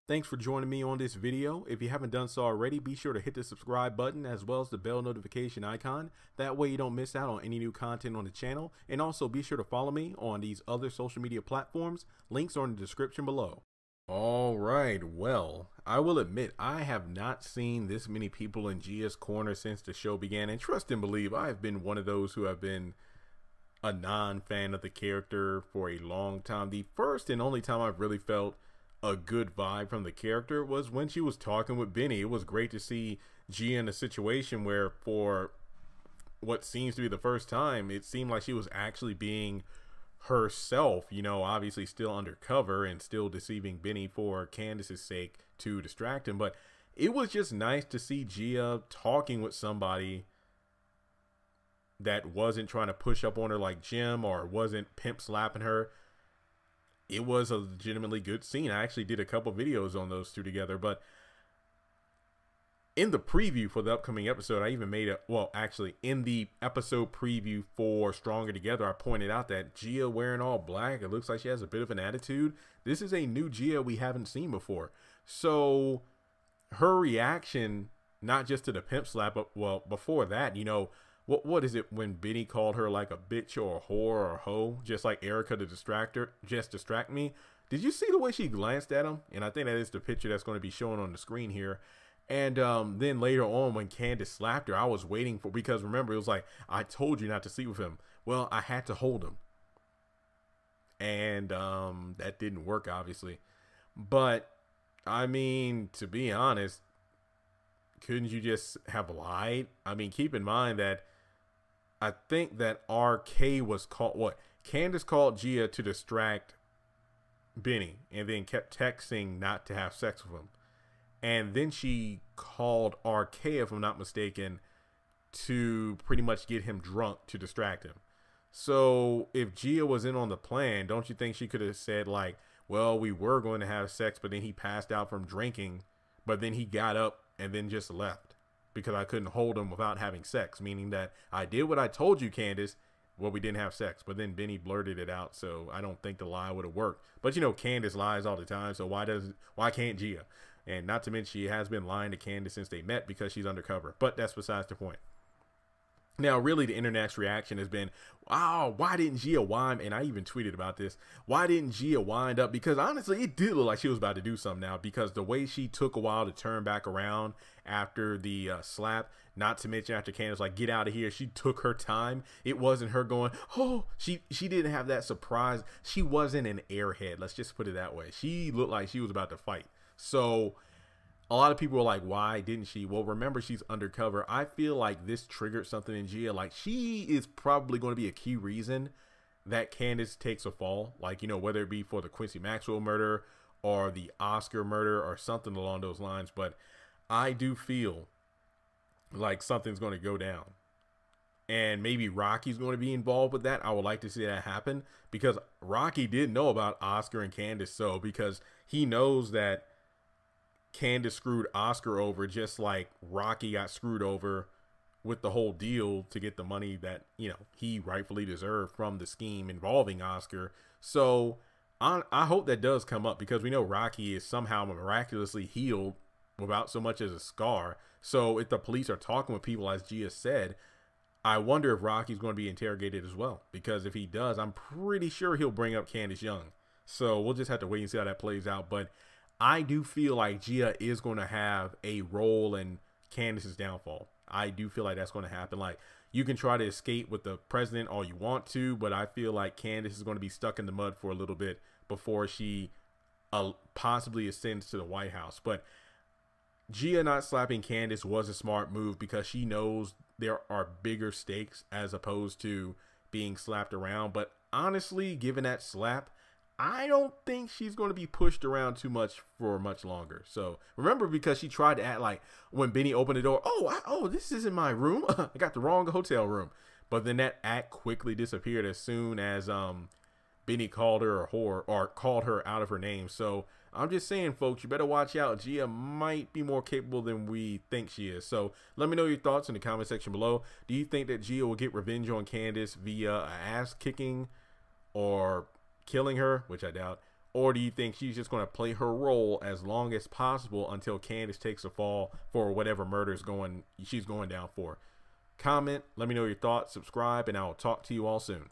Thanks for joining me on this video. If you haven't done so already, be sure to hit the subscribe button as well as the bell notification icon. That way you don't miss out on any new content on the channel. And also be sure to follow me on these other social media platforms. Links are in the description below. All right, well, I will admit I have not seen this many people in Gia's corner since the show began. And trust and believe, I have been one of those who have been a non-fan of the character for a long time. The first and only time I've really felt a good vibe from the character was when she was talking with Benny. It was great to see Gia in a situation where, for what seems to be the first time, it seemed like she was actually being herself, you know, obviously still undercover and still deceiving Benny for Candace's sake to distract him. But it was just nice to see Gia talking with somebody that wasn't trying to push up on her like Jim or wasn't pimp slapping her. It was a legitimately good scene. I actually did a couple videos on those two together, but in the preview for the upcoming episode, I even made in the episode preview for Stronger Together, I pointed out that Gia wearing all black, it looks like she has a bit of an attitude. This is a new Gia we haven't seen before. So her reaction, not just to the pimp slap, but well, before that, you know, what is it when Benny called her like a bitch or a whore or a hoe, just like Erica to distract me? Did you see the way she glanced at him? And I think that is the picture that's going to be shown on the screen here. And then later on when Candace slapped her, I was waiting for, because remember, it was like, I told you not to sleep with him. Well, I had to hold him. And that didn't work, obviously. But, I mean, to be honest, couldn't you just have lied? I mean, keep in mind that I think that RK was called, Candace called Gia to distract Benny and then kept texting not to have sex with him. And then she called RK, if I'm not mistaken, to pretty much get him drunk to distract him. So if Gia was in on the plan, don't you think she could have said like, well, we were going to have sex, but then he passed out from drinking, but then he got up and then just left because I couldn't hold him without having sex, meaning that I did what I told you, Candace. Well, we didn't have sex, but then Benny blurted it out, so I don't think the lie would have worked. But you know, Candace lies all the time, so why can't Gia? And not to mention, she has been lying to Candace since they met because she's undercover. But that's besides the point. Now, really, the internet's reaction has been, wow, why didn't Gia wind? And I even tweeted about this. Why didn't Gia wind up? Because honestly, it did look like she was about to do something now, because the way she took a while to turn back around after the slap, not to mention after Candace like, get out of here, she took her time. It wasn't her going, oh, she didn't have that surprise. She wasn't an airhead. Let's just put it that way. She looked like she was about to fight. So a lot of people were like, why didn't she? Well, remember, she's undercover. I feel like this triggered something in Gia. Like, she is probably going to be a key reason that Candace takes a fall. Like, you know, whether it be for the Quincy Maxwell murder or the Oscar murder or something along those lines. But I do feel like something's going to go down. And maybe Rocky's going to be involved with that. I would like to see that happen, because Rocky did know about Oscar and Candace. So because he knows that Candace screwed Oscar over, just like Rocky got screwed over with the whole deal to get the money that, you know, he rightfully deserved from the scheme involving Oscar. So I hope that does come up, because we know Rocky is somehow miraculously healed without so much as a scar. So if the police are talking with people, as Gia said, I wonder if Rocky's going to be interrogated as well, because if he does, I'm pretty sure he'll bring up Candace Young. So we'll just have to wait and see how that plays out. But I do feel like Gia is going to have a role in Candace's downfall. I do feel like that's going to happen. Like, you can try to escape with the president all you want to, but I feel like Candace is going to be stuck in the mud for a little bit before she possibly ascends to the White House. But Gia not slapping Candace was a smart move, because she knows there are bigger stakes as opposed to being slapped around. But honestly, given that slap, I don't think she's going to be pushed around too much for much longer. So remember, because she tried to act like when Benny opened the door, oh, this isn't my room. I got the wrong hotel room. But then that act quickly disappeared as soon as Benny called her a whore, or called her out of her name. So I'm just saying, folks, you better watch out. Gia might be more capable than we think she is. So let me know your thoughts in the comment section below. Do you think that Gia will get revenge on Candace via a ass kicking, or killing her, which I doubt, Or do you think she's just going to play her role as long as possible until Candace takes a fall for whatever murder she's going down for? Comment, let me know your thoughts, subscribe, and I will talk to you all soon.